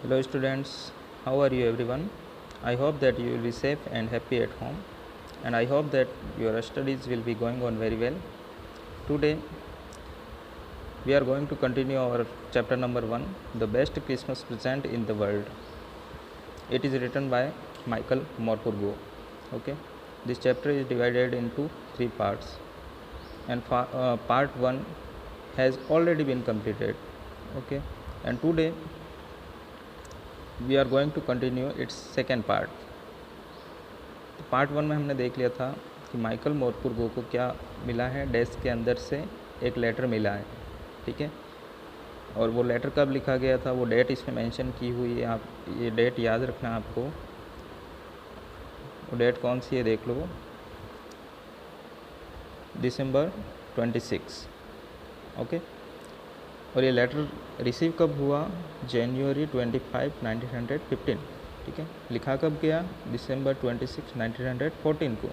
Hello students, how are you everyone? I hope that you will be safe and happy at home, and I hope that your studies will be going on very well. Today we are going to continue our chapter number 1, The Best Christmas Present in the World. It is written by Michael Morpurgo. Okay, this chapter is divided into 3 parts, and part 1 has already been completed. Okay, and today we are going to continue its second part. तो part 1 में हमने देख लिया था कि Michael मोरपुरगो को क्या मिला है, डेस्क के अंदर से एक लेटर मिला है, ठीक है। और वो लेटर कब लिखा गया था, वो डेट इसमें मेंशन की हुई है, आप ये डेट याद रखना है आपको। वो डेट कौन सी है देख लो, दिसंबर 26, ओके। और ये लेटर रिसीव कब हुआ, जनवरी 25, 1915, ठीक है। लिखा कब गया, दिसंबर 26, 1914 को,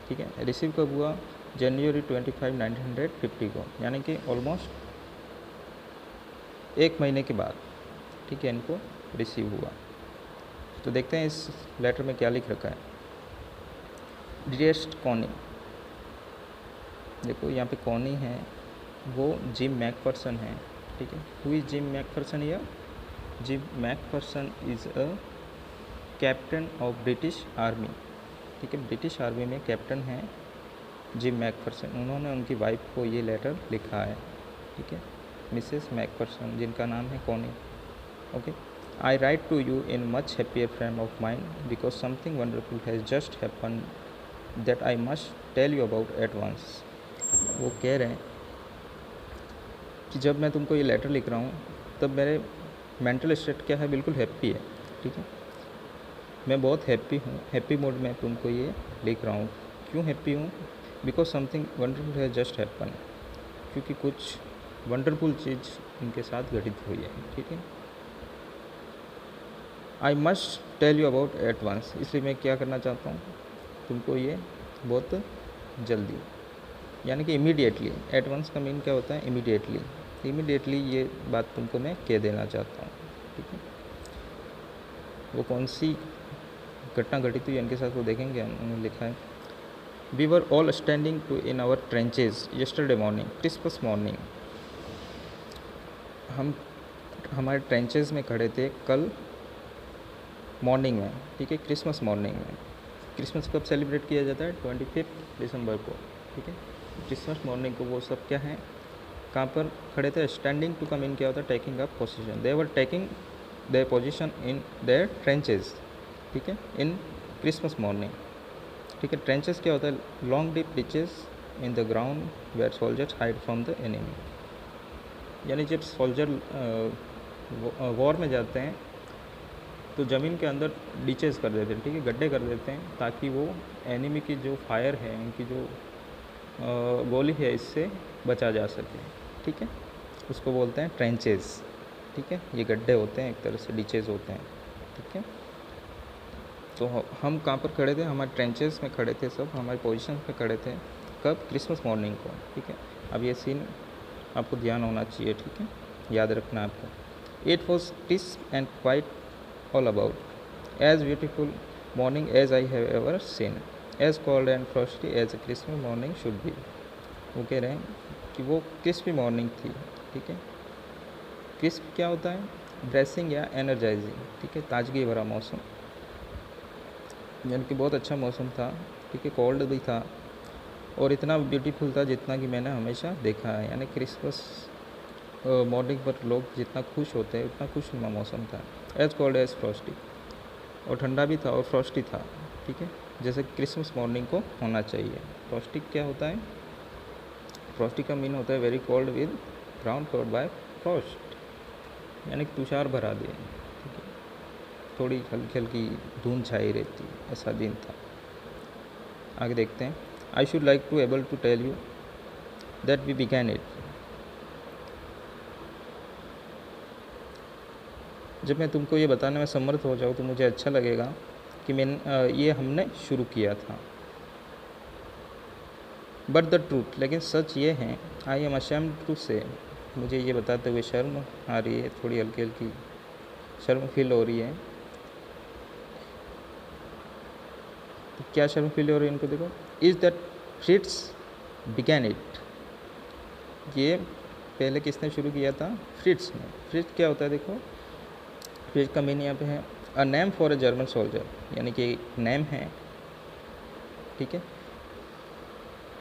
ठीक है। रिसीव कब हुआ, जनवरी 25, 1950 को, यानी कि ऑलमोस्ट 1 महीने के बाद, ठीक है, इनको रिसीव हुआ। तो देखते हैं इस लेटर में क्या लिख रखा है। डियरेस्ट कॉनी, देखो यहाँ पे कॉनी है, वो जिम मैकफर्सन है, ठीक है। Who is Jim McPherson? या Jim McPherson is a captain of British army, ठीक है। ब्रिटिश आर्मी में कैप्टन हैं जिम मैकफर्सन। उन्होंने उनकी वाइफ को ये लेटर लिखा है, ठीक है, मिसेस मैकफर्सन, जिनका नाम है Connie, okay. I write to you in much happier frame of mind because something wonderful has just happen that I must tell you about at once. वो कह रहे हैं कि जब मैं तुमको ये लेटर लिख रहा हूँ तब मेरे मेंटल स्टेट क्या है, बिल्कुल हैप्पी है, ठीक है। मैं बहुत हैप्पी हूँ, हैप्पी मूड में तुमको ये लिख रहा हूँ। क्यों हैप्पी हूँ? बिकॉज समथिंग वंडरफुल है जस्ट हैपन, क्योंकि कुछ वंडरफुल चीज़ उनके साथ घटित हुई है, ठीक है। I must tell you about at once, इसलिए मैं क्या करना चाहता हूँ, तुमको ये बहुत जल्दी, यानी कि इमीडिएटली। एट वंस का मीन क्या होता है, इमीडिएटली। इमीडिएटली ये बात तुमको मैं कह देना चाहता हूँ, ठीक है। वो कौन सी घटना घटित हुई इनके साथ वो देखेंगे। उन्होंने लिखा है, we were all standing to in our trenches yesterday morning, Christmas morning. हम हमारे ट्रेंचेज में खड़े थे कल मॉर्निंग में, ठीक है, क्रिसमस मॉर्निंग में। क्रिसमस कब सेलिब्रेट किया जाता है, 25 दिसंबर को, ठीक है। क्रिसमस मॉर्निंग को वो सब क्या हैं, कहाँ पर खड़े थे, स्टैंडिंग टू का मीन क्या होता है, taking up position. They were taking their position in their tranches, ठीक है, इन क्रिसमस मॉर्निंग, ठीक है। ट्रेंचेस क्या होता है, long deep ditches in the ground where soldiers hide from the enemy. यानी जब सोल्जर वॉर में जाते हैं तो ज़मीन के अंदर डिचेस कर देते हैं, ठीक है, गड्ढे कर देते हैं, ताकि वो एनिमी की जो फायर है, उनकी जो गोली है, इससे बचा जा सके, ठीक है। उसको बोलते हैं ट्रेंचेस, ठीक है। ये गड्ढे होते हैं, एक तरह से डिचेस होते हैं, ठीक है। तो हम कहाँ पर खड़े थे, हमारे ट्रेंचेस में खड़े थे, सब हमारे पोजीशन पे खड़े थे, कब, क्रिसमस मॉर्निंग को, ठीक है। अब ये सीन आपको ध्यान होना चाहिए, ठीक है, याद रखना आपको। It was crisp and quite all about, as beautiful morning as I have ever seen, as cold and frosty as a Christmas morning should be. वो कह रहे हैं कि वो क्रिस्पी मॉर्निंग थी, ठीक है। क्रिस्प क्या होता है, ब्रेसिंग या एनर्जाइजिंग, ठीक है, ताजगी भरा मौसम, यानी कि बहुत अच्छा मौसम था, ठीक है। कोल्ड भी था और इतना ब्यूटीफुल था जितना कि मैंने हमेशा देखा है, यानी क्रिसमस मॉर्निंग पर लोग जितना खुश होते हैं उतना खुशनुमा मौसम था। एज कोल्ड एज फ्रॉस्टी, और ठंडा भी था और फ्रॉस्टी था, ठीक है, जैसे क्रिसमस मॉर्निंग को होना चाहिए। फ्रॉस्टी क्या होता है, फ्रॉस्टी का मीन होता है very cold with ground covered by Frost, यानी कि तुषार भरा दिए, ठीक है, थोड़ी हल्की हल्की धुंध छाई रहती, ऐसा दिन था। आगे देखते हैं। I should like to able to tell you that we began it, जब मैं तुमको ये बताने में समर्थ हो जाऊँ तो मुझे अच्छा लगेगा कि ये हमने शुरू किया था। बट द ट्रूथ, लेकिन सच ये है, आई एम अशेम्ड टू से, मुझे ये बताते हुए शर्म आ रही है, थोड़ी हल्की हल्की शर्म फील हो रही है। तो क्या शर्म फील हो रही है इनको देखो, इज़ दैट फ्रिट्स बिगैन इट, ये पहले किसने शुरू किया था, फ्रिट्स ने। फ्रिट्स क्या होता है देखो, फ्रिट्स का मीनिंग यहाँ पे है a name for a German soldier, यानी कि एक नेम है, ठीक है।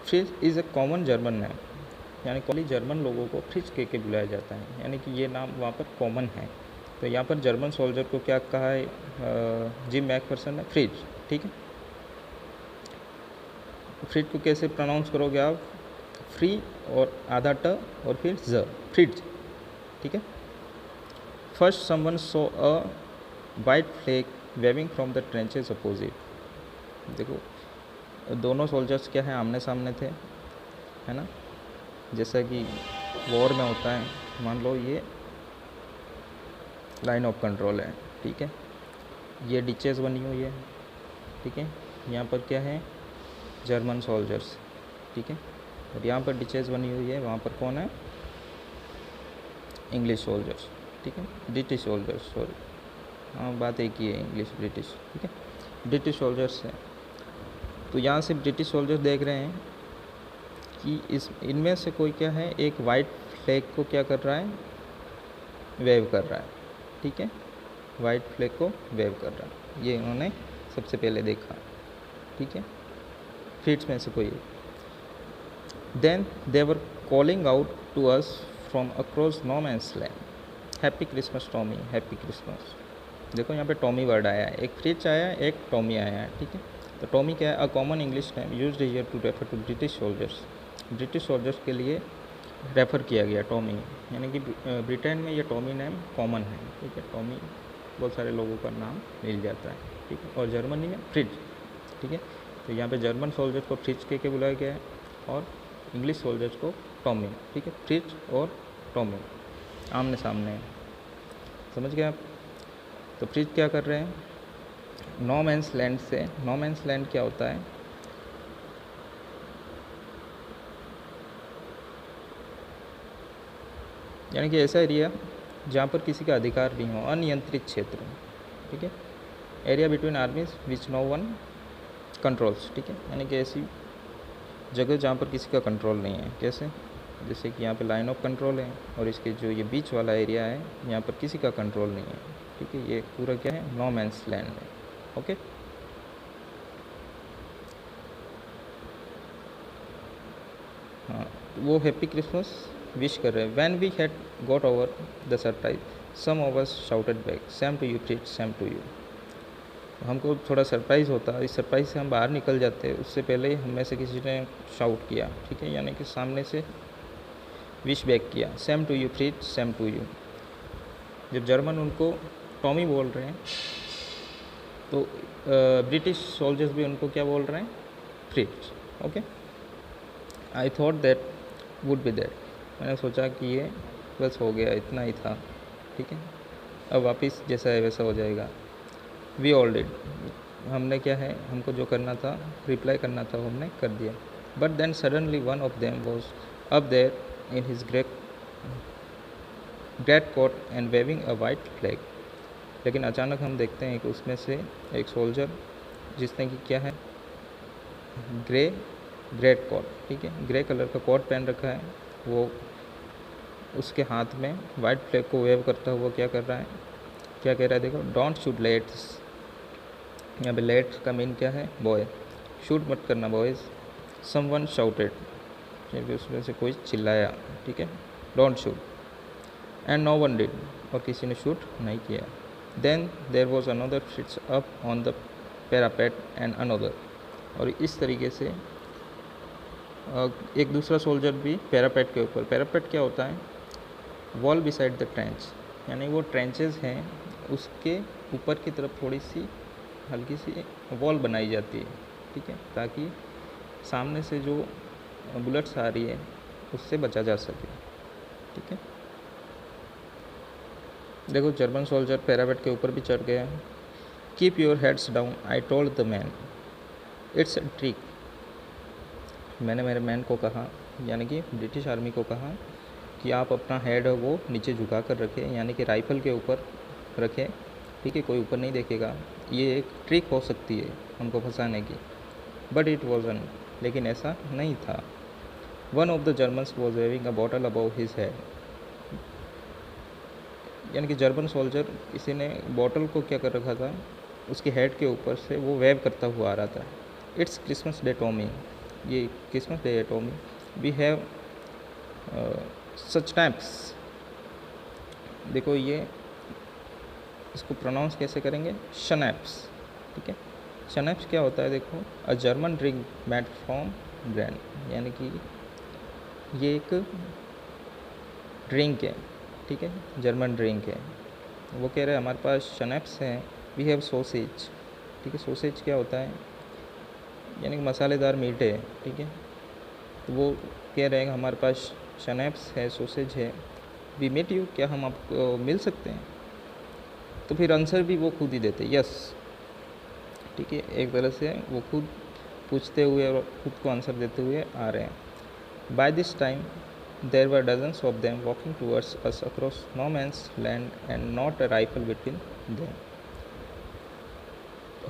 फ्रिट्स is a common German name, यानी कॉली जर्मन लोगों को फ्रिट्स कह के बुलाया जाता है, यानी कि ये नाम वहाँ पर कॉमन है। तो यहाँ पर जर्मन सोल्जर को क्या कहा है, जिम मैकफर्सन ने, फ्रिट्स, ठीक है। फ्रिट्स को कैसे प्रोनाउंस करोगे आप, फ्री और आधा ट और फिर ज, फ्रिट्स, ठीक है। First someone saw a white flag waving from the trenches opposite, देखो दोनों सोल्जर्स क्या है, आमने सामने थे, है ना, जैसा कि वॉर में होता है। मान लो ये लाइन ऑफ कंट्रोल है, ठीक है, ये डिचेस बनी हुई है, ठीक है, यहाँ पर क्या है, जर्मन सोल्जर्स, ठीक है, और यहाँ पर डिचेस बनी हुई है, वहाँ पर कौन है, इंग्लिश सोल्जर्स, ठीक है, ब्रिटिश सोल्जर्स, सॉरी, हाँ बात एक ही है, इंग्लिश ब्रिटिश, ठीक है, ब्रिटिश सोल्जर्स है। तो यहाँ से ब्रिटिश सोल्जर्स देख रहे हैं कि इनमें से कोई क्या है, एक वाइट फ्लैग को क्या कर रहा है, वेव कर रहा है, ठीक है, वाइट फ्लैग को वेव कर रहा है, ये इन्होंने सबसे पहले देखा, ठीक है, फ्रिट्स में से कोई। Then they were calling out to us from across no man's land, happy Christmas Tommy, happy Christmas. देखो यहाँ पे टॉमी वर्ड आया है, एक फ्रिट्स आया है, एक टॉमी आया है, ठीक है। तो टॉमी क्या है, a common English name used here to refer to British soldiers, British soldiers के लिए रेफ़र किया गया टॉमी, यानी कि ब्रिटेन में ये टॉमी नेम कॉमन है, ठीक है, टॉमी बहुत सारे लोगों का नाम मिल जाता है, ठीक है, और जर्मनी में फ्रिट्ज, ठीक है। तो यहाँ पे जर्मन सोल्जर्स को फ्रिट्ज कह के बुलाया गया है और इंग्लिश सोल्जर्स को टॉमी, ठीक है, फ्रिट्ज और टॉमी आमने सामने हैं, समझ गए आप। तो फ्रिट्ज क्या कर रहे हैं, नो मैंस लैंड से, नो मैंस लैंड क्या होता है, यानी कि ऐसा एरिया जहाँ पर किसी का अधिकार नहीं हो, अनियंत्रित क्षेत्र, ठीक है, area between armies which no one controls, ठीक है, यानी कि ऐसी जगह जहाँ पर किसी का कंट्रोल नहीं है। कैसे, जैसे कि यहाँ पे लाइन ऑफ कंट्रोल है और इसके जो ये बीच वाला एरिया है यहाँ पर किसी का कंट्रोल नहीं है, ठीक है, ये पूरा क्या है, नो मैंस लैंड है, ओके। हाँ, वो हैप्पी क्रिसमस विश कर रहे हैं। When we had got over the surprise some of us shouted back same to you Fritz, same to you. हमको थोड़ा सरप्राइज़ होता, इस सरप्राइज से हम बाहर निकल जाते, उससे पहले हम में से किसी ने शाउट किया, ठीक है, यानी कि सामने से विश बैक किया, same to you Fritz, same to you. जब जर्मन उनको टॉमी बोल रहे हैं तो ब्रिटिश सोल्जर्स भी उनको क्या बोल रहे हैं, Fritz, okay. I thought that would be that, मैंने सोचा कि ये बस हो गया, इतना ही था, ठीक है, अब वापस जैसा है वैसा हो जाएगा। वी ऑल डिड, हमने क्या है, हमको जो करना था, रिप्लाई करना था, वो हमने कर दिया। But then suddenly one of them was up there in his great coat and waving a white flag. लेकिन अचानक हम देखते हैं कि उसमें से एक सोल्जर जिसने कि क्या है, ग्रेट कोट, ठीक है, ग्रे कलर का कोट पहन रखा है, वो उसके हाथ में वाइट फ्लैग को वेव करता हुआ क्या कर रहा है, क्या कह रहा है देखो, डोंट शूट लेट्स, यहाँ पे लेट का मीन क्या है, बॉय, शूट मत करना बॉयज़। समवन शाउटेड, क्योंकि उसमें से कोई चिल्लाया, ठीक है, don't shoot, and no one did, और किसी ने शूट नहीं किया। Then there was another Fritz up on the parapet and another, और इस तरीके से एक दूसरा सोल्जर भी पैरापेट के ऊपर, पैरापेट क्या होता है, वॉल बिसाइड द ट्रेंच, यानी वो ट्रेंचेस हैं उसके ऊपर की तरफ थोड़ी सी हल्की सी वॉल बनाई जाती है, ठीक है, ताकि सामने से जो बुलेट्स आ रही है उससे बचा जा सके, ठीक है। देखो जर्मन सोल्जर पैरापेट के ऊपर भी चढ़ गया। Keep your heads down I told the man, it's a trick, मैंने मेरे मैन को कहा, यानी कि ब्रिटिश आर्मी को कहा कि आप अपना हेड है वो नीचे झुका कर रखें, यानी कि राइफ़ल के ऊपर रखें, ठीक है, कोई ऊपर नहीं देखेगा। ये एक ट्रिक हो सकती है हमको फंसाने की, बट इट वॉजन, लेकिन ऐसा नहीं था। One of the Germans was having a bottle above his head, यानी कि जर्मन सोल्जर किसी ने बॉटल को क्या कर रखा था, उसके हेड के ऊपर से वो वेव करता हुआ आ रहा था। इट्स क्रिसमस डे टॉमी, ये क्रिसमस डे है Tommy, we have such types. देखो ये इसको प्रोनाउंस कैसे करेंगे, शनैप्स, ठीक है। शनैप्स क्या होता है, देखो, a German drink made from brand, यानी कि ये एक ड्रिंक है, ठीक है, जर्मन ड्रिंक है। वो कह रहे हैं हमारे पास शनैप्स हैं, वी हैव सोसेज, ठीक है। सोसेज क्या होता है, यानी कि मसालेदार मीट है, ठीक है। तो वो कह रहे हैं हमारे पास शनैप्स है, सोसेज है, वी मीट यू, क्या हम आपको मिल सकते हैं। तो फिर आंसर भी वो खुद ही देते, यस, ठीक है। एक तरह से वो खुद पूछते हुए और खुद को आंसर देते हुए आ रहे हैं। By this time there were dozens of them walking towards us across no man's land and not a rifle between them.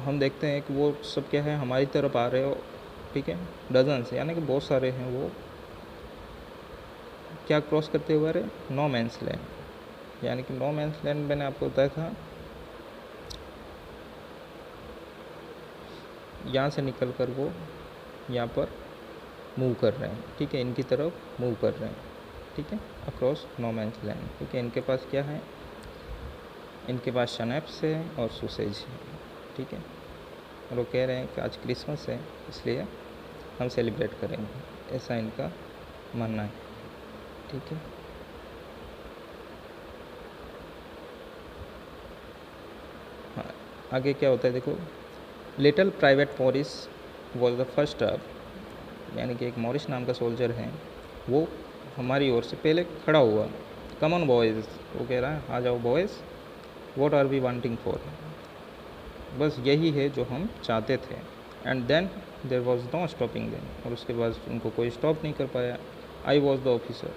हम देखते हैं कि वो सब क्या है, हमारी तरफ आ रहे हो, ठीक है, डजन्स, यानी कि बहुत सारे हैं। वो क्या क्रॉस करते हुए आ रहे, नो मैंस लैंड, यानी कि नो मैंस लैंड मैंने आपको बताया था, यहाँ से निकल कर वो यहाँ पर मूव कर रहे हैं, ठीक है, इनकी तरफ मूव कर रहे हैं, ठीक है, अक्रॉस नो मैंस लैंड, ठीक है। इनके पास क्या है, इनके पास शनैप्स है और सोसेज है, ठीक है। और वो कह रहे हैं कि आज क्रिसमस है, इसलिए हम सेलिब्रेट करेंगे, ऐसा इनका मानना है, ठीक है। हाँ, आगे क्या होता है देखो, little private Morris was the first up, यानी कि एक मॉरिस नाम का सोल्जर है, वो हमारी ओर से पहले खड़ा हुआ। कम ऑन बॉयज़, वो कह रहा है आ जाओ boys, what are we wanting for, बस यही है जो हम चाहते थे। And then there was no stopping them, और उसके बाद उनको कोई स्टॉप नहीं कर पाया। आई वॉज द ऑफिसर,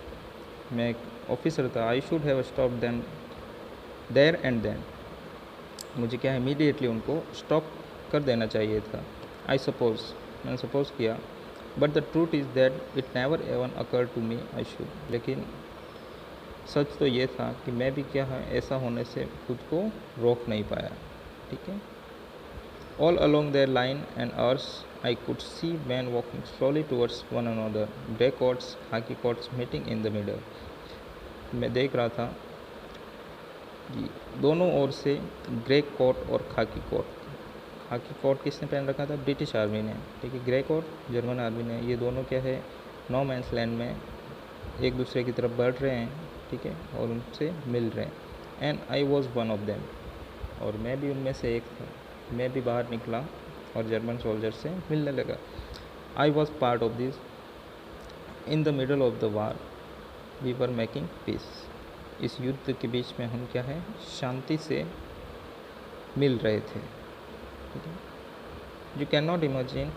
मैं एक ऑफिसर था, I should have stop them there and then, मुझे क्या है इमीडिएटली उनको स्टॉप कर देना चाहिए था। आई सपोज, मैंने सपोज किया, but the truth is that it never even occur to me I should, लेकिन सच तो ये था कि मैं भी क्या है ऐसा होने से खुद को रोक नहीं पाया, ठीक है। All along their line and ours I could see man walking slowly towards one another, grey coats khaki coats meeting in the middle. मैं देख रहा था कि दोनों ओर से ग्रे कोट और खाकी कोट, खाकी कोट किसने पहन रखा था, ब्रिटिश आर्मी ने, ठीक है। ग्रे कोट जर्मन आर्मी ने, ये दोनों क्या है नो मैंस लैंड में एक दूसरे की तरफ बढ़ रहे हैं, ठीक है, और उनसे मिल रहे हैं। And I was one of them, और मैं भी उनमें से एक था। मैं भी बाहर निकला और जर्मन सोल्जर से मिलने लगा। I was part of this, in the middle of the war we were making peace, इस युद्ध के बीच में हम क्या है शांति से मिल रहे थे, ठीक है। You can not imagine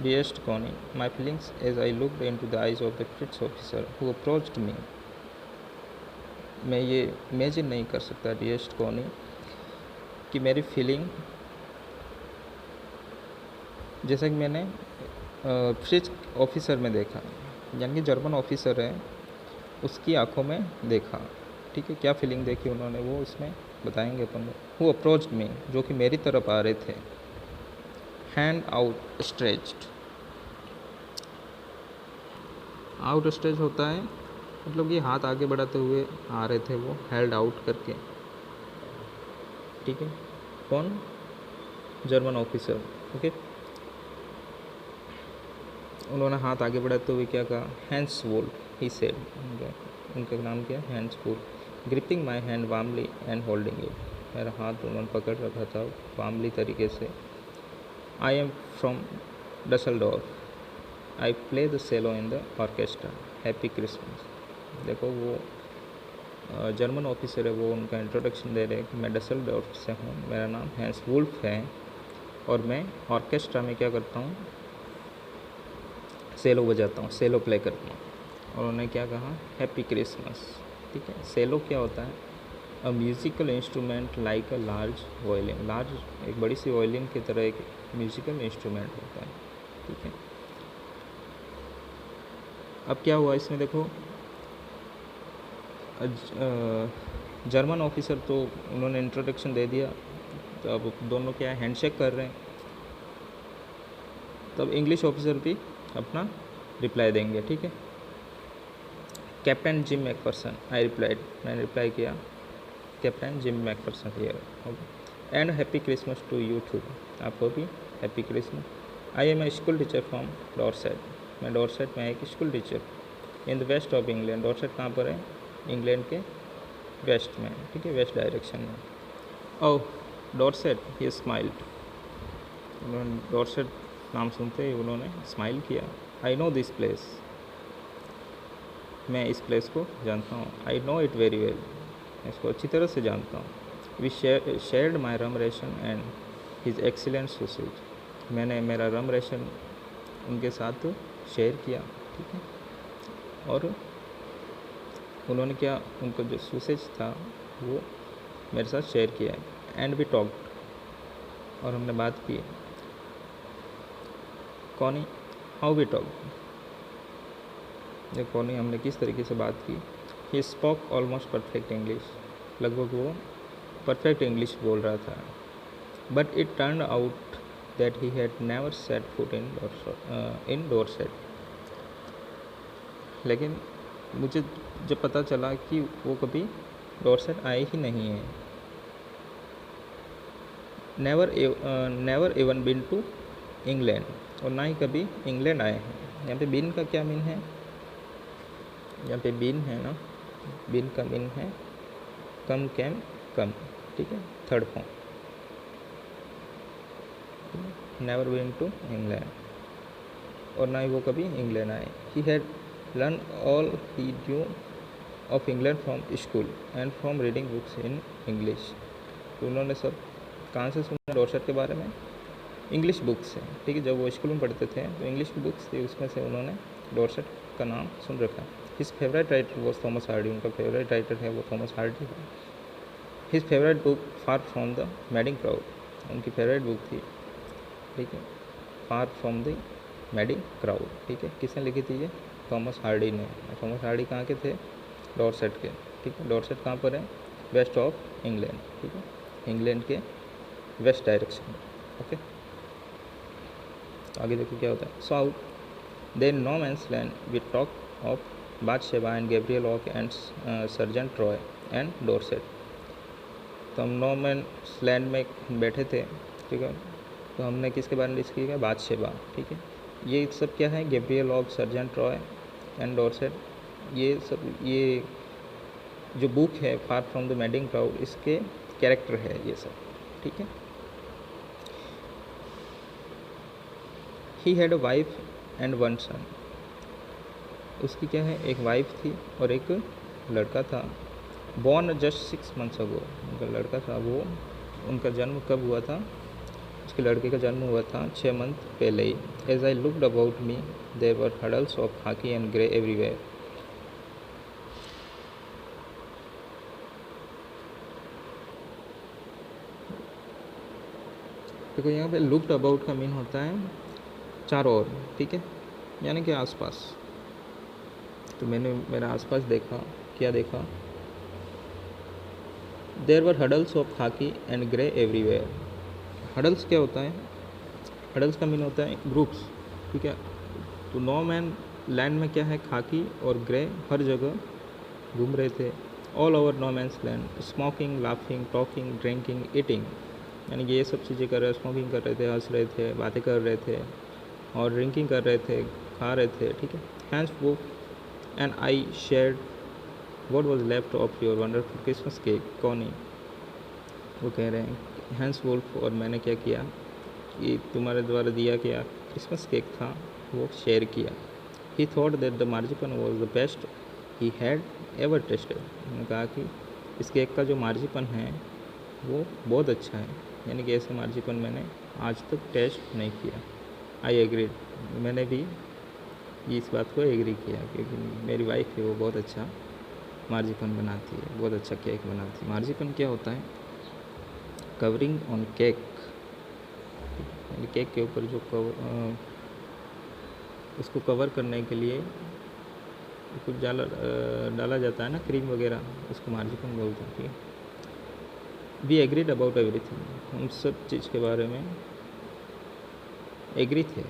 dearest Connie my feelings as I looked into the eyes of the British officer who approached me. मैं ये इमेजिन नहीं कर सकता डियरेस्ट कॉनी कि मेरी फीलिंग, जैसा कि मैंने ब्रिटिश ऑफिसर में देखा, यानी कि जर्मन ऑफिसर है, उसकी आंखों में देखा, ठीक है। क्या फीलिंग देखी उन्होंने वो इसमें बताएंगे अपन। हु अप्रोच्ड मी, जो कि मेरी तरफ आ रहे थे, hand out stretched, out stretch होता है मतलब कि हाथ आगे बढ़ाते हुए आ रहे थे वो, हेल्ड आउट करके, ठीक है। कौन, जर्मन ऑफिसर, ओके। उन्होंने हाथ आगे बढ़ाते हुए क्या कहा, हैंड्स वुल, ही सेड, उनका नाम क्या, Hans Wolf, gripping my hand warmly and holding it, मेरा हाथ उन्होंने पकड़ रखा था वार्मली तरीके से। I am from Dusseldorf, I play the cello in the orchestra, happy Christmas. देखो वो जर्मन ऑफिसर है, वो उनका इंट्रोडक्शन दे रहे हैं कि मैं डसलडोर्फ से हूँ, मेरा नाम हैंस वुल्फ है, और मैं ऑर्केस्ट्रा में क्या करता हूँ, सेलो बजाता हूँ, सेलो प्ले करता हूँ। और उन्होंने क्या कहा, हैप्पी क्रिसमस, ठीक है। सेलो क्या होता है, अ musical instrument like a large violin, large एक बड़ी सी वायलिन की तरह एक म्यूज़िकल इंस्ट्रूमेंट होता है, ठीक है। अब क्या हुआ इसमें देखो, जर्मन ऑफिसर तो उन्होंने इंट्रोडक्शन दे दिया, तो अब दोनों क्या है हैंडशेक कर रहे हैं, तब इंग्लिश ऑफिसर भी अपना रिप्लाई देंगे, ठीक है। Captain Jim Macpherson, I replied, मैंने रिप्लाई किया Captain Jim Macpherson here, okay, and happy Christmas to you too, आपको भी happy Christmas. I am a school teacher from Dorset, मैं डॉर्सेट में एक school teacher in the west of England, Dorset कहाँ पर है, इंग्लैंड के वेस्ट में, ठीक है, वेस्ट डायरेक्शन में। ओह डॉर्सेट, ही स्माइल्ड, उन्होंने डॉर्सेट नाम सुनते ही उन्होंने स्माइल किया। आई नो दिस प्लेस, मैं इस प्लेस को जानता हूँ, I know it very well, मैं इसको अच्छी तरह से जानता हूँ। We shared my rum ration and his excellent sausage, मैंने मेरा रम रेशन उनके साथ शेयर किया, ठीक है, और उन्होंने क्या, उनको जो सोसेज था वो मेरे साथ शेयर किया है। एंड वी टॉक्ड, और हमने बात की। कौनी, हाउ वी टॉक्ड, देखो नहीं हमने किस तरीके से बात की। He spoke almost perfect English, लगभग वो परफेक्ट इंग्लिश बोल रहा था। But it turn out that he had never set foot in Dorset, लेकिन मुझे जब पता चला कि वो कभी डोरसेट आए ही नहीं है। Never even been to England, और ना ही कभी इंग्लैंड आए हैं। यहाँ पे बिन का क्या मीन है, यहाँ पे बिन है ना, बिन का मीन है कम, कैम, कम, ठीक है, third form. Never been to England, और ना ही वो कभी इंग्लैंड आए। He had learn all he knew of England from school and from reading books in English, तो उन्होंने सब कहाँ से सुना डॉर्सेट के बारे में, इंग्लिश बुक्स से, ठीक है। जब वो स्कूल में पढ़ते थे तो इंग्लिश की बुक्स थी, उसमें से उन्होंने डॉर्सेट का नाम सुन रखा। His favourite writer was Thomas Hardy, उनका फेवरेट राइटर है वो थॉमस हार्डी है। His favourite book far from the Madding crowd, उनकी फेवरेट बुक थी, ठीक है, Far from the Madding crowd, ठीक है। किसने लिखी थी ये, थॉमस हार्डी ने। थॉमस हार्डी कहाँ के थे, डॉर्सेट के, ठीक है। डॉर्सेट कहाँ पर है, वेस्ट ऑफ इंग्लैंड, ठीक है, इंग्लैंड के वेस्ट डायरेक्शन, ओके। आगे देखो क्या होता है। South then no man's land we talk of Bathsheba and Gabriel Oak and Sergeant Troy and Dorset, तो हम नो मैंस लैंड में बैठे थे, ठीक है, तो हमने किसके बारे में डिस्कस किया, बादशेबा, ठीक है। ये सब क्या है, गैब्रियल ऑक, सर्जेंट ट्रॉय एंड डॉर्सेट, ये सब, ये जो बुक है Far from the Madding Crowd, इसके कैरेक्टर है ये सब, ठीक है। He had a wife and one son, उसकी क्या है, एक वाइफ थी और एक लड़का था। बॉर्न जस्ट 6 months अगो, उनका लड़का था वो, उनका जन्म कब हुआ था, उसके लड़के का जन्म हुआ था 6 month पहले ही। As I looked about me there were huddles of khaki and grey everywhere, देखो यहाँ पे लुकड अबाउट का मीन होता है चारों ओर, ठीक है, यानी कि आसपास। तो मैंने मेरा आसपास देखा, क्या देखा, there were huddles of khaki and grey everywhere. Hurdles क्या होता है, हडल्स का मीन होता है ग्रुप्स, ठीक है। तो नो मैन लैंड में क्या है, खाकी और ग्रे हर जगह घूम रहे थे। All over no man's land, smoking, laughing, talking, drinking, eating, यानी कि ये सब चीज़ें कर रहे, स्मोकिंग कर रहे थे, हंस रहे थे, बातें कर रहे थे, और ड्रिंकिंग कर रहे थे, खा रहे थे, ठीक है। हैंस वो and I shared what was left of your wonderful Christmas cake, कौनी, वो कह रहे हैं हैंस वुल्फ, और मैंने क्या किया, ये तुम्हारे द्वारा दिया गया क्रिसमस केक था वो शेयर किया। He thought that the marzipan was the best he had ever tasted, उन्होंने कहा कि इस केक का जो मार्जिपन है वो बहुत अच्छा है, यानी कि ऐसे मार्जिपन मैंने आज तक टेस्ट नहीं किया। आई एग्रीड, मैंने भी इस बात को एग्री किया, क्योंकि मेरी वाइफ है वो बहुत अच्छा मार्जिपन बनाती है, बहुत अच्छा केक बनाती है। मार्जिपन क्या होता है? कवरिंग ऑन केक, यानी केक के ऊपर जो उसको कवर करने के लिए कुछ डाला जाता है ना, क्रीम वगैरह, उसको मार्जिपन बोलते हैं। ठीक है, वी एग्रीड अबाउट एवरीथिंग, हम सब चीज़ के बारे में एग्री थे।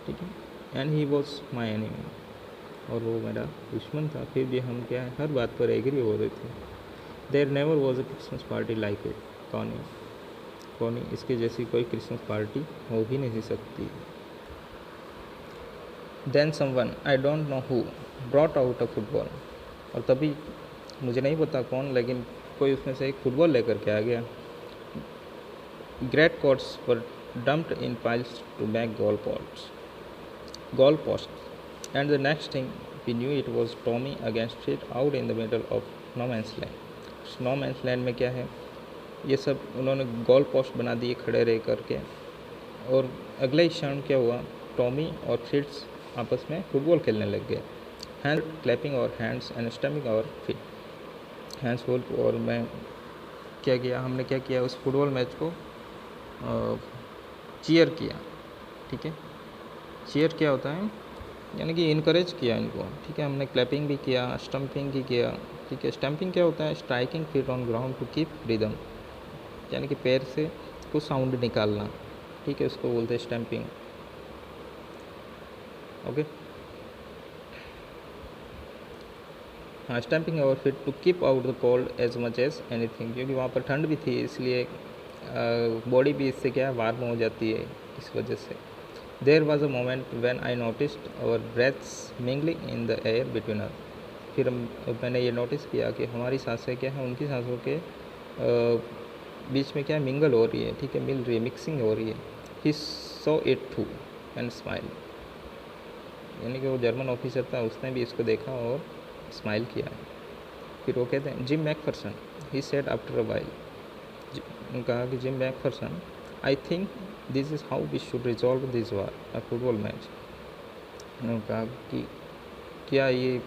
ठीक है, and he was my enemy, और वो मेरा दुश्मन था, फिर भी हम क्या है, हर बात पर एग्री हो रहे थे। There never was a Christmas party like it, Connie इसके जैसी कोई क्रिसमस पार्टी हो भी नहीं सकती। Then someone I don't know who brought out a football, और तभी मुझे नहीं पता कौन, लेकिन कोई उसमें से एक फुटबॉल लेकर के आ गया। Great coats were dumped in piles to make goal posts, and the next thing we knew it was Tommy against it out in the middle of no man's land. No man's land में क्या है, ये सब उन्होंने goal post बना दिए खड़े रह करके, और अगले ही क्षण क्या हुआ, टॉमी और फ्रिट्स आपस में फुटबॉल खेलने लग गए। हैंड क्लैपिंग और हैंड्स एंड स्टम्पिंग और फिट हैंड्स बोल, और मैं क्या किया, हमने क्या किया, उस फुटबॉल मैच को चीयर किया। ठीक है, चीयर क्या होता है, यानी कि इनकरेज किया इनको। ठीक है, हमने क्लैपिंग भी किया, स्टम्पिंग भी किया। ठीक है, स्टम्पिंग क्या होता है, striking feet on ground to keep rhythm, यानी कि पैर से कुछ साउंड निकालना। ठीक है, उसको बोलते हैं स्टम्पिंग। ओके, हाँ, स्टम्पिंग और feet to keep out the cold as much as anything, क्योंकि वहाँ पर ठंड भी थी, इसलिए बॉडी भी इससे क्या वार्म हो जाती है, इस वजह से। There was a moment when I noticed our breaths mingling in the air between us, फिर मैंने ये नोटिस किया कि हमारी सांसें क्या है, उनकी सांसों के बीच में क्या मिंगल हो रही है। ठीक है, मिल रही है, मिक्सिंग हो रही है। He saw it too and smile, यानी कि वो जर्मन ऑफिसर था, उसने भी इसको देखा और स्माइल किया। फिर वो कहते हैं Jim Macpherson, he said after a while, कहा कि Jim Macpherson, I think this is how we should resolve this war, a football match. उन्होंने कहा कि क्या ये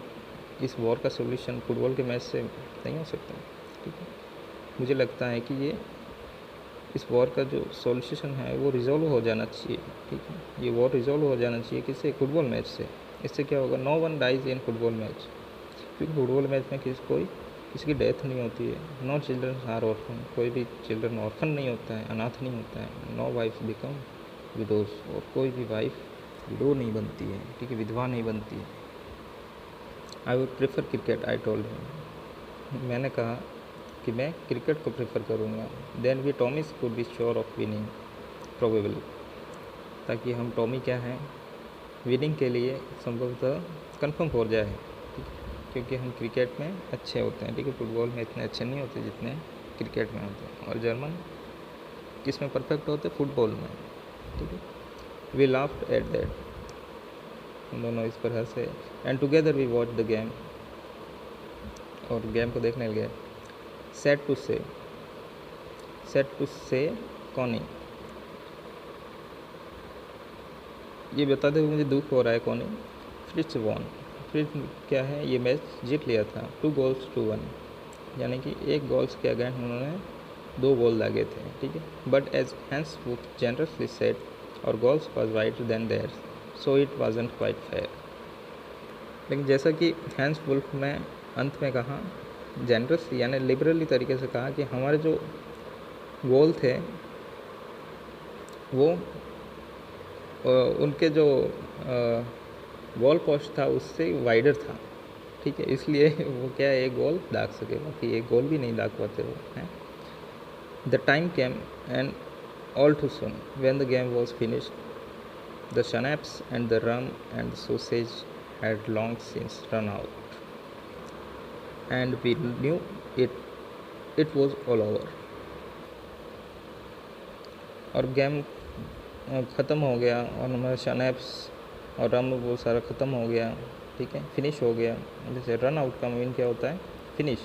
इस वॉर का सोल्यूशन फुटबॉल के मैच से नहीं हो सकता। ठीक है, मुझे लगता है कि ये इस वॉर का जो सॉल्यूशन है वो रिजॉल्व हो जाना चाहिए। ठीक है, ये वॉर रिजॉल्व हो जाना चाहिए किससे, फुटबॉल मैच से। इससे क्या होगा, no one dies in football match, क्योंकि फुटबॉल मैच में किसी की डेथ नहीं होती है। नो चिल्ड्रन आर ऑर्फन, कोई भी चिल्ड्रन ऑर्फन नहीं होता है, अनाथ नहीं होता है। नो वाइफ बिकम विडोज, और कोई भी वाइफ विडो नहीं बनती है। ठीक है, विधवा नहीं बनती है। I would prefer cricket, I told him, मैंने कहा कि मैं क्रिकेट को प्रेफर करूँगा। Then we Tommies could be sure of winning probably, ताकि हम टॉमी क्या है, विनिंग के लिए संभवतः कन्फर्म हो जाए। ठीक है, क्योंकि हम क्रिकेट में अच्छे होते हैं। ठीक है, फुटबॉल में इतने अच्छे नहीं होते जितने क्रिकेट में होते हैं, और जर्मन किस में परफेक्ट होते, फुटबॉल में। ठीक है, वी लाफ्ड एट दैट, हम दोनों इस पर हंसे। And together we watch the game, और गेम को देखने लगे। सेट टू से कॉनी, ये बताते हुए मुझे दुख हो रहा है कॉनी, फ्रिट्स वॉन, फ्रिट्स क्या है, ये मैच जीत लिया था 2-1, यानी कि 1 गोल्स के अगेंस्ट उन्होंने 2 गोल दागे थे। ठीक है, but as Hans Wolf generously said, our goals was wider than theirs, so it wasn't quite fair. लेकिन जैसा कि हैंस वुल्फ में अंत में कहा, जनरस यानी लिबरली तरीके से कहा कि हमारे जो गोल थे वो उनके जो गोल पोस्ट था उससे वाइडर था। ठीक है, इसलिए वो क्या है, 1 गोल दाग सके, बाकी 1 गोल भी नहीं दाग पाते वो हैं। The time came and all too soon when the game was finished, the schnapps and the rum and the sausage had long since run out, and we knew it was all over, और game ख़त्म हो गया, और हमारे शनैप्स और रम वो सारा ख़त्म हो गया। ठीक है, फिनिश हो गया, जैसे रन आउट का मीन क्या होता है, फिनिश।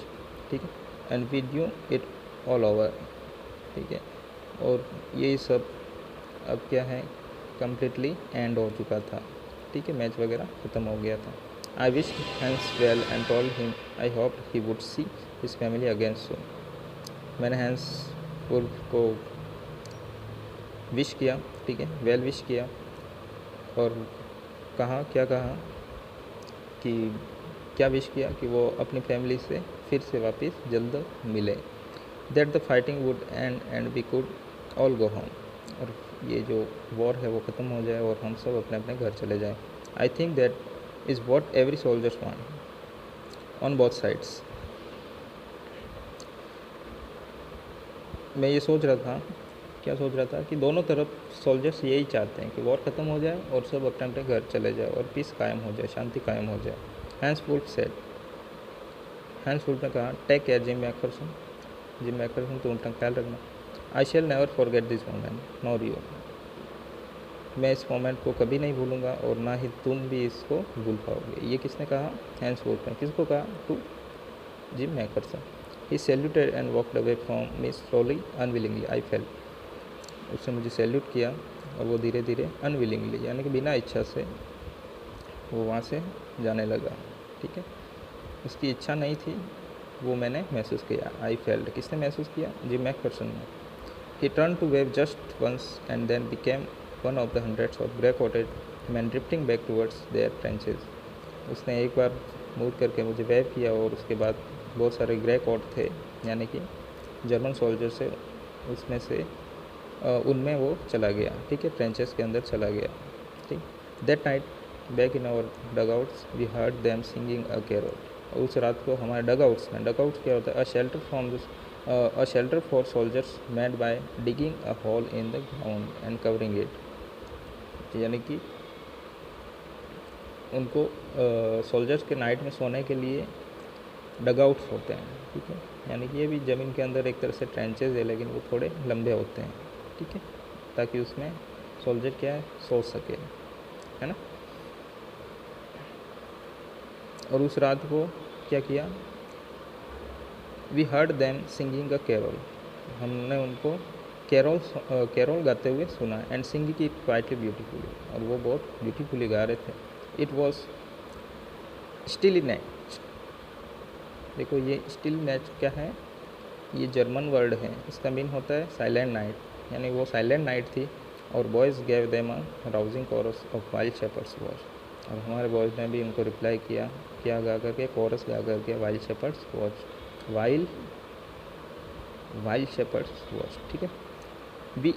ठीक है, and we knew it all over. ठीक है, और यही सब अब क्या है, कम्प्लीटली एंड हो चुका था। ठीक है, मैच वगैरह ख़त्म हो गया था। I wished Hans well and told him I hoped he would see his family again soon. मैंने हैंस वुल्फ को विश किया, ठीक है, वेल विश किया और कहा, क्या कहा कि क्या विश किया कि वो अपनी फैमिली से फिर से वापस जल्द मिले. That the fighting would end we could all go home. और ये जो वॉर है वो ख़त्म हो जाए और हम सब अपने अपने घर चले जाएं. I think that is what every soldiers want on both sides. मैं ये सोच रहा था, क्या सोच रहा था कि दोनों तरफ सोल्जर्स यही चाहते हैं कि वॉर ख़त्म हो जाए और सब अपने अपने घर चले जाए और पीस कायम हो जाए, शांति कायम हो जाए. Hans Wolf said. Hans Wolf ने कहा, take care Jim Macpherson. Jim Macpherson, तुम अपना ख्याल रखना. I shall never forget this moment nor you. मैं इस मोमेंट को कभी नहीं भूलूंगा और ना ही तुम भी इसको भूल पाओगे. ये किसने कहा? हैंस वुल्फ ने. किसको कहा? To Jim Macpherson. He saluted and walked away from me slowly unwillingly I felt. उसने मुझे सैल्यूट किया और वो धीरे धीरे अनविलिंगली यानी कि बिना इच्छा से वो वहाँ से जाने लगा. ठीक है, उसकी इच्छा नहीं थी, वो मैंने महसूस किया. I felt. किसने महसूस किया? जिम मैकफरसन ने. He turn to wave just once and then became one of the hundreds of grey coated man drifting back towards their trenches. उसने एक बार मूव करके मुझे वेव किया और उसके बाद बहुत सारे ग्रे कोट थे यानी कि जर्मन सोल्जर से, उसमें से उनमें वो चला गया. ठीक है, ट्रेंचेस के अंदर चला गया. ठीक. That night back in our dugouts we heard them singing a carol. उस रात को हमारे डगआउट्स में, डगआउट्स क्या होता है? A shelter for soldiers made by digging a hole in the ground and covering it. यानी कि उनको सोल्जर्स के नाइट में सोने के लिए डगआउट्स होते हैं. ठीक है, यानी कि ये भी ज़मीन के अंदर एक तरह से ट्रेंचेज है लेकिन वो थोड़े लंबे होते हैं. ठीक है, ताकि उसमें सोल्जर क्या है, सो सके, है ना. और उस रात को क्या किया? We heard them singing a carol. हमने उनको कैरोल गाते हुए सुना. एंड सिंगिंग की क्वाइटली ब्यूटीफुली, और वो बहुत ब्यूटीफुली गा रहे थे. It was still night. देखो ये स्टिल नाइट क्या है? ये जर्मन वर्ड है, इसका मीन होता है साइलेंट नाइट. यानी वो साइलेंट नाइट थी और boys gave them a rousing chorus of while shepherds watch. और हमारे बॉयज़ ने भी उनको रिप्लाई किया, क्या गा करके? कोरस गा करके, wild shepherds watch, wild shepherds watch. ठीक है. We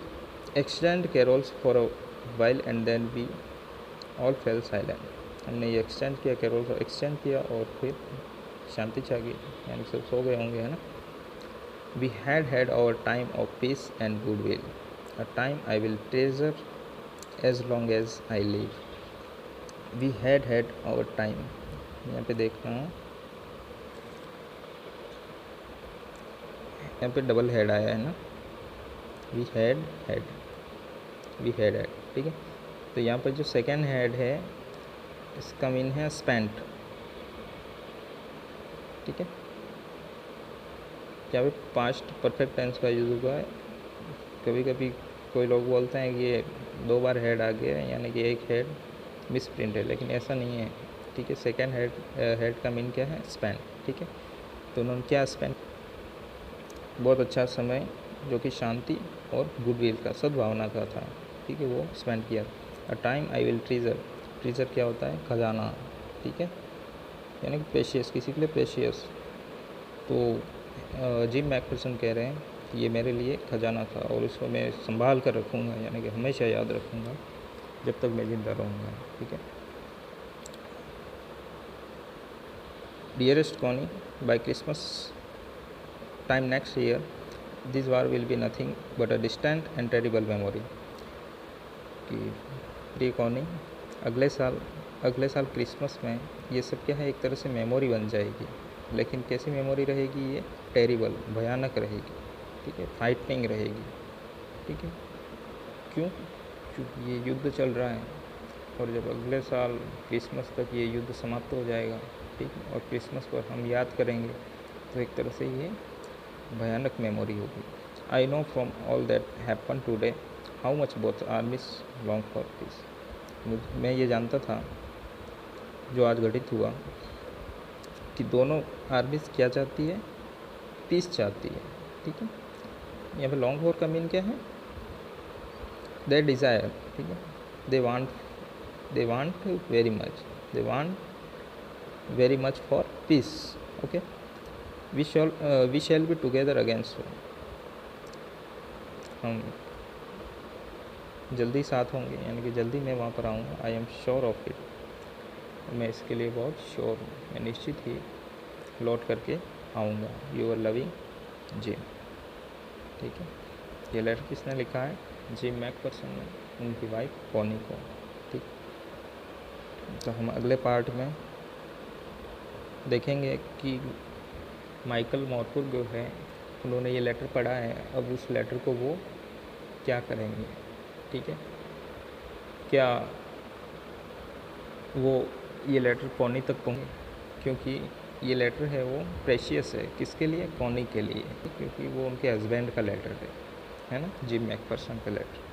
extend carols for a while and then we all fell silent. हमने ये एक्सटेंड किया, कैरोल्स को एक्सटेंड किया और फिर शांति छा गई, यानी सब सो गए होंगे, है ना. We had our time of peace and goodwill, a time I will treasure as long as I live. We had our time, यहाँ पे देख रहा हूँ, यहाँ पे डबल हेड आया है ना. We had. ठीक है, तो यहाँ पर जो सेकेंड हेड है इसका मीन है स्पेंट. ठीक है, यहाँ पे पास्ट परफेक्ट टेंस का यूज़ हुआ है. कभी कभी कोई लोग बोलते हैं कि ये 2 बार हेड आ गया है यानी कि एक हेड मिस प्रिंट है, लेकिन ऐसा नहीं है. ठीक है, सेकेंड हेड का मीन क्या है? स्पेंड. ठीक है, तो उन्होंने क्या स्पेंड? बहुत अच्छा समय जो कि शांति और गुडविल का, सद्भावना का था. ठीक है, वो स्पेंड किया. अ time I will treasure. Treasure क्या होता है? खजाना. ठीक है, यानी कि प्रेशियस, किसी के लिए प्रेशियस. तो जिम मैकफरसन कह रहे हैं कि ये मेरे लिए खजाना था और इसको मैं संभाल कर रखूँगा, यानी कि हमेशा याद रखूँगा जब तक मैं ज़िंदा रहूँगा. ठीक है. Dearest Connie, by Christmas time next year this war will be nothing but a distant and terrible memory. कि प्रिय कॉनी, अगले साल क्रिसमस में ये सब क्या है? एक तरह से मेमोरी बन जाएगी. लेकिन कैसी मेमोरी रहेगी? ये टेरिबल, भयानक रहेगी. ठीक है, फाइटिंग रहेगी. ठीक है, क्यों? क्योंकि ये युद्ध चल रहा है और जब अगले साल क्रिसमस तक ये युद्ध समाप्त हो जाएगा, ठीक है, और क्रिसमस पर हम याद करेंगे तो एक तरह से ये भयानक मेमोरी होगी. I know from all that happen today how much both आर्मीज long for piece. मैं ये जानता था जो आज घटित हुआ कि दोनों आर्मीज क्या चाहती है, पीस चाहती है, ठीक है। यहाँ पे लॉन्ग वॉर का मीन क्या है, दे डिज़ायर, ठीक है, they want very much for peace, okay. We shall be together against war, हम जल्दी साथ होंगे, यानी कि जल्दी मैं वहाँ पर आऊँगा। I am sure of it, मैं इसके लिए बहुत श्योर हूँ, मैं निश्चित ही लौट करके आऊँगा। यूर लविंग जिम, ठीक है। ये लेटर किसने लिखा है, जिम मैकफर्सन ने, उनकी वाइफ कॉनी को, ठीक। तो हम अगले पार्ट में देखेंगे कि माइकल मॉरकुर जो है, उन्होंने ये लेटर पढ़ा है, अब उस लेटर को वो क्या करेंगे, ठीक है। क्या वो ये कॉनी कॉनी तक पहुँचे, क्योंकि ये लेटर है वो प्रेशियस है, किसके लिए, कॉनी के लिए, क्योंकि वो उनके हस्बैंड का लेटर है ना, जिम मैकफर्सन का लेटर।